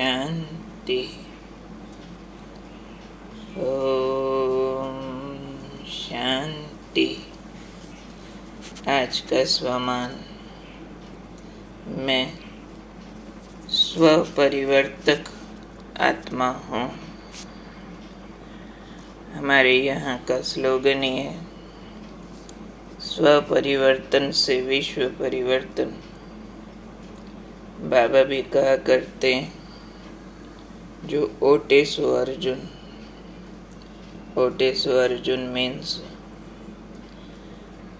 शांति। ओम शांति। आज का स्वमान, मैं स्वपरिवर्तक आत्मा हूँ। हमारे यहाँ का स्लोगन ही है, स्वपरिवर्तन से विश्व परिवर्तन। बाबा भी कहा करते हैं, जो ओटे सो अर्जुन। ओटे सो अर्जुन मीन्स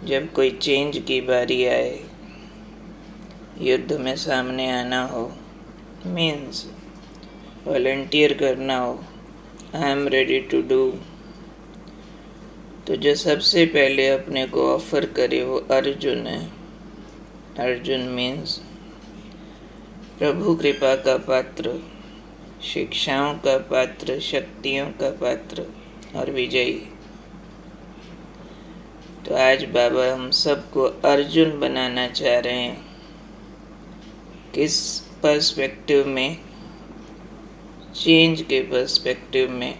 जब कोई चेंज की बारी आए, युद्ध में सामने आना हो, मीन्स वॉलंटियर करना हो, I am ready to do, तो जो सबसे पहले अपने को ऑफर करे वो अर्जुन है। अर्जुन मीन्स प्रभु कृपा का पात्र, शिक्षाओं का पात्र, शक्तियों का पात्र और विजयी। तो आज बाबा हम सबको अर्जुन बनाना चाह रहे हैं। किस पर्सपेक्टिव में? चेंज के पर्सपेक्टिव में।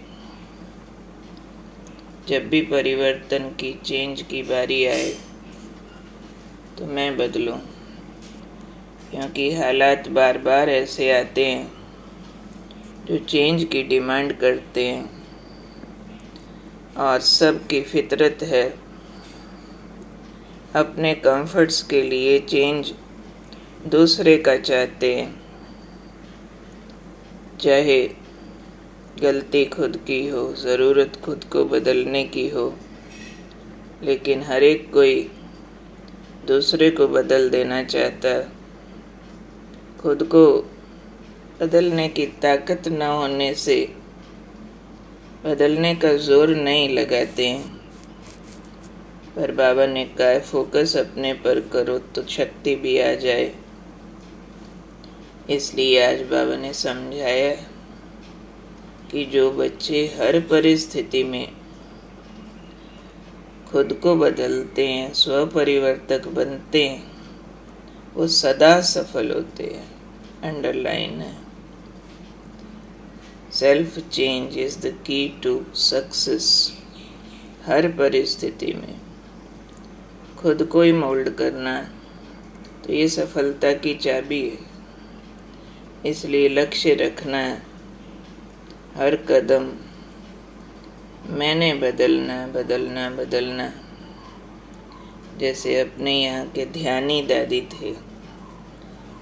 जब भी परिवर्तन की, चेंज की बारी आए तो मैं बदलूं, क्योंकि हालात बार बार ऐसे आते हैं जो चेंज की डिमांड करते हैं, और सबकी फितरत है अपने कंफर्ट्स के लिए चेंज दूसरे का चाहते हैं, चाहे गलती खुद की हो, ज़रूरत खुद को बदलने की हो, लेकिन हर एक कोई दूसरे को बदल देना चाहता। खुद को बदलने की ताकत न होने से बदलने का जोर नहीं लगाते हैं। पर बाबा ने कहा, फोकस अपने पर करो तो शक्ति भी आ जाए। इसलिए आज बाबा ने समझाया कि जो बच्चे हर परिस्थिति में खुद को बदलते हैं, स्वपरिवर्तक बनते हैं, वो सदा सफल होते हैं। अंडरलाइन है, self change is the key to success. हर परिस्थिति में खुद को ही मोल्ड करना, तो ये सफलता की चाबी है। इसलिए लक्ष्य रखना है, हर कदम मैंने बदलना बदलना बदलना। जैसे अपने यहाँ के ध्यानी दादी थे,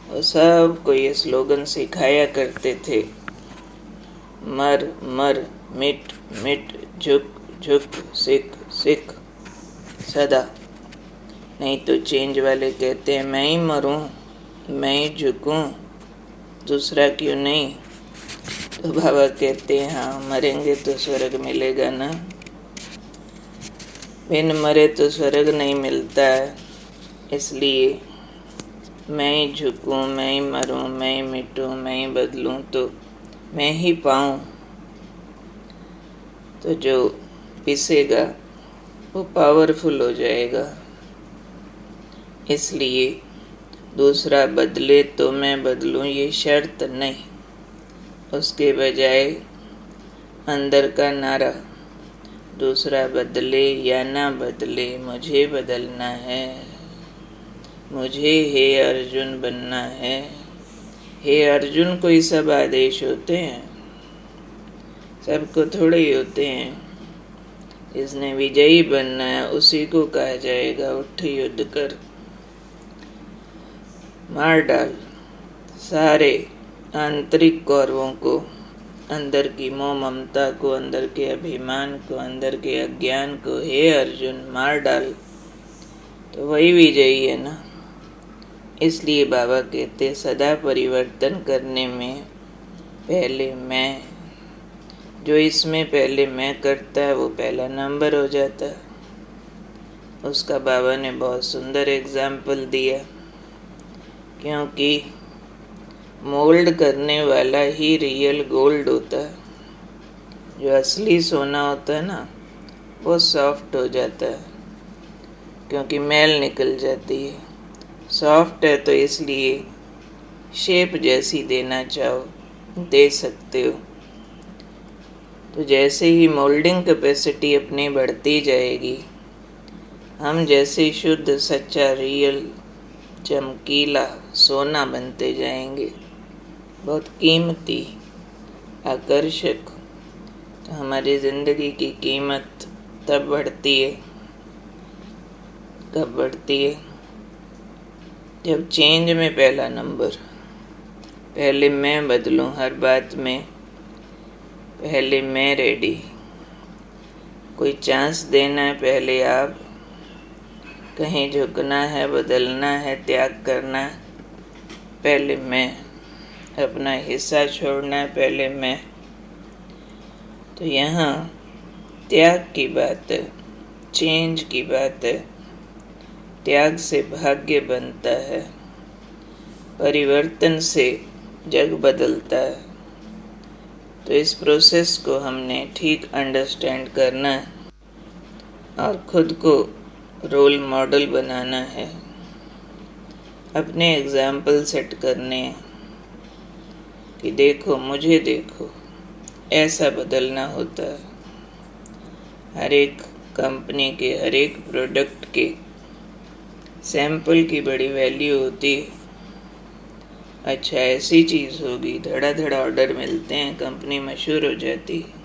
वो सबको ये स्लोगन सिखाया करते थे, मर मर मिट मिट, झुक झुक, सिख सिख सदा। नहीं तो चेंज वाले कहते हैं, मैं ही मरूं, मैं ही झुकूं, दूसरा क्यों नहीं। तो बाबा कहते हैं, हाँ मरेंगे तो स्वर्ग मिलेगा ना, बिन मरे तो स्वर्ग नहीं मिलता है। इसलिए मैं ही झुकूं, मैं ही मरूं, मैं ही मिटूं, मैं ही बदलूं, तो मैं ही पाऊं। तो जो पिसेगा वो पावरफुल हो जाएगा। इसलिए दूसरा बदले तो मैं बदलूं, ये शर्त नहीं, उसके बजाय अंदर का नारा, दूसरा बदले या ना बदले, मुझे बदलना है, मुझे हे अर्जुन बनना है। हे अर्जुन को ही सब आदेश होते हैं, सबको थोड़े ही होते हैं। जिसने विजयी बनना है उसी को कहा जाएगा, उठ युद्ध कर, मार डाल सारे आंतरिक कौरवों को, अंदर की मोह ममता को, अंदर के अभिमान को, अंदर के अज्ञान को। हे अर्जुन मार डाल, तो वही विजयी है ना। इसलिए बाबा कहते, सदा परिवर्तन करने में पहले मैं, जो इसमें पहले मैं करता है वो पहला नंबर हो जाता है। उसका बाबा ने बहुत सुंदर एग्जाम्पल दिया, क्योंकि मोल्ड करने वाला ही रियल गोल्ड होता है। जो असली सोना होता है ना, वो सॉफ्ट हो जाता है, क्योंकि मैल निकल जाती है। सॉफ्ट है तो इसलिए शेप जैसी देना चाहो, दे सकते हो। तो जैसे ही मोल्डिंग कैपेसिटी अपनी बढ़ती जाएगी, हम जैसे शुद्ध सच्चा रियल चमकीला सोना बनते जाएंगे, बहुत कीमती, आकर्षक। तो हमारी ज़िंदगी की कीमत तब बढ़ती है, कब बढ़ती है? जब चेंज में पहला नंबर, पहले मैं बदलूं हर बात में, पहले मैं रेडी। कोई चांस देना है पहले आप, कहीं झुकना है, बदलना है, त्याग करना है पहले मैं, अपना हिस्सा छोड़ना है पहले मैं। तो यहाँ त्याग की बात है, चेंज की बात है। त्याग से भाग्य बनता है, परिवर्तन से जग बदलता है। तो इस प्रोसेस को हमने ठीक अंडरस्टैंड करना है और खुद को रोल मॉडल बनाना है, अपने एग्जाम्पल सेट करने हैं कि देखो मुझे, देखो ऐसा बदलना होता है। हर एक कंपनी के, हर एक प्रोडक्ट के सैंपल की बड़ी वैल्यू होती है। अच्छा ऐसी चीज़ होगी, धड़ाधड़ ऑर्डर मिलते हैं, कंपनी मशहूर हो जाती है।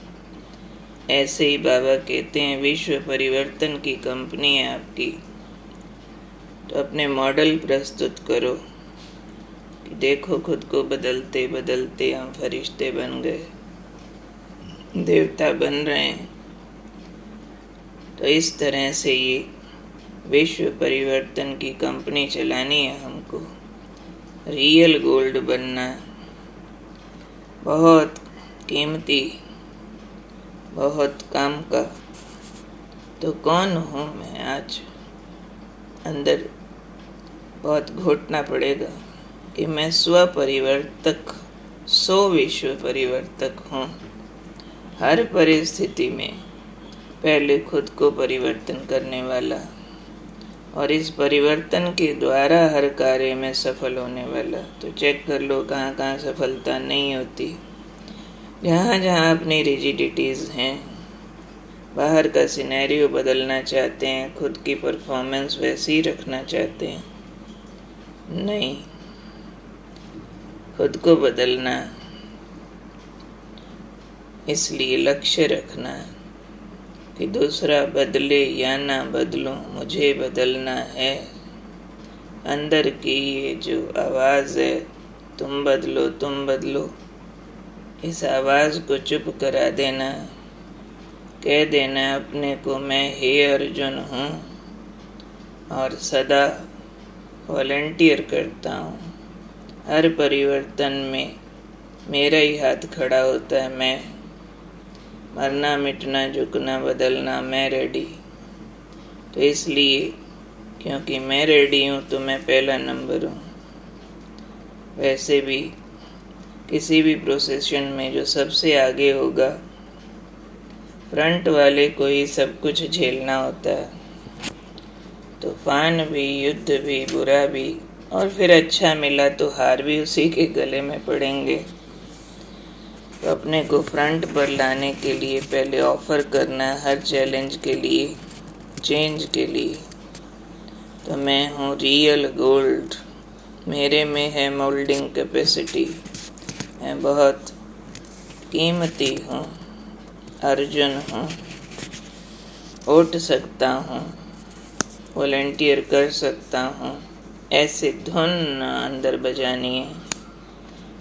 ऐसे ही बाबा कहते हैं विश्व परिवर्तन की कंपनी है आपकी। तो अपने मॉडल प्रस्तुत करो कि देखो खुद को बदलते बदलते हम फरिश्ते बन गए, देवता बन रहे हैं। तो इस तरह से ये विश्व परिवर्तन की कंपनी चलानी है हमको, रियल गोल्ड बनना है, बहुत कीमती, बहुत काम का। तो कौन हूँ मैं आज? अंदर बहुत घोटना पड़ेगा कि मैं स्व परिवर्तक, सो विश्व परिवर्तक हूँ। हर परिस्थिति में पहले खुद को परिवर्तन करने वाला, और इस परिवर्तन के द्वारा हर कार्य में सफल होने वाला। तो चेक कर लो कहाँ कहाँ सफलता नहीं होती, जहाँ जहाँ अपनी रिजिडिटीज़ हैं, बाहर का सिनेरियो बदलना चाहते हैं, खुद की परफॉर्मेंस वैसी ही रखना चाहते हैं, नहीं, खुद को बदलना। इसलिए लक्ष्य रखना कि दूसरा बदले या ना बदलूं, मुझे बदलना है। अंदर की ये जो आवाज़ है, तुम बदलो तुम बदलो, इस आवाज़ को चुप करा देना, कह देना अपने को मैं हे अर्जुन हूँ और सदा वॉलंटियर करता हूँ। हर परिवर्तन में मेरा ही हाथ खड़ा होता है, मैं, मरना मिटना झुकना बदलना, मैं रेडी। तो इसलिए क्योंकि मैं रेडी हूँ तो मैं पहला नंबर हूँ। वैसे भी किसी भी प्रोसेशन में जो सबसे आगे होगा, फ्रंट वाले को ही सब कुछ झेलना होता है। तूफान भी, युद्ध भी, बुरा भी, और फिर अच्छा मिला तो हार भी उसी के गले में पड़ेंगे। तो अपने को फ्रंट पर लाने के लिए पहले ऑफर करना हर चैलेंज के लिए, चेंज के लिए। तो मैं हूँ रियल गोल्ड, मेरे में है मोल्डिंग कैपेसिटी, मैं बहुत कीमती हूँ, अर्जुन हूँ, उठ सकता हूँ, वॉलंटियर कर सकता हूँ। ऐसे धुन अंदर बजानी है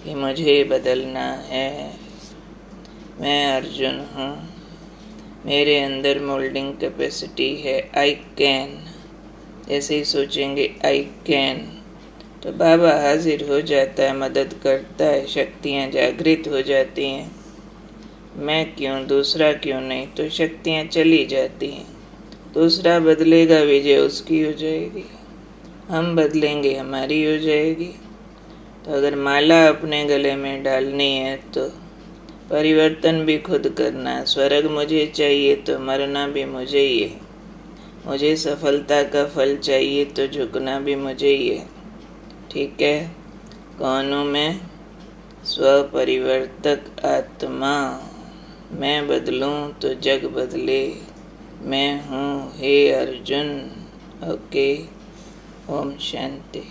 कि मुझे बदलना है, मैं अर्जुन हूँ, मेरे अंदर मोल्डिंग कैपेसिटी है, आई कैन। जैसे ही सोचेंगे आई कैन, तो बाबा हाजिर हो जाता है, मदद करता है, शक्तियाँ जागृत हो जाती हैं। मैं क्यों, दूसरा क्यों नहीं, तो शक्तियाँ चली जाती हैं। दूसरा बदलेगा, विजय उसकी हो जाएगी, हम बदलेंगे, हमारी हो जाएगी। तो अगर माला अपने गले में डालनी है तो परिवर्तन भी खुद करना है। स्वर्ग मुझे चाहिए तो मरना भी मुझे ही है, मुझे सफलता का फल चाहिए तो झुकना भी मुझे ही है। ठीक है, कौन हूँ मैं? स्वपरिवर्तक आत्मा। मैं बदलूं तो जग बदले, मैं हूँ हे अर्जुन। ओके, ओम शांति।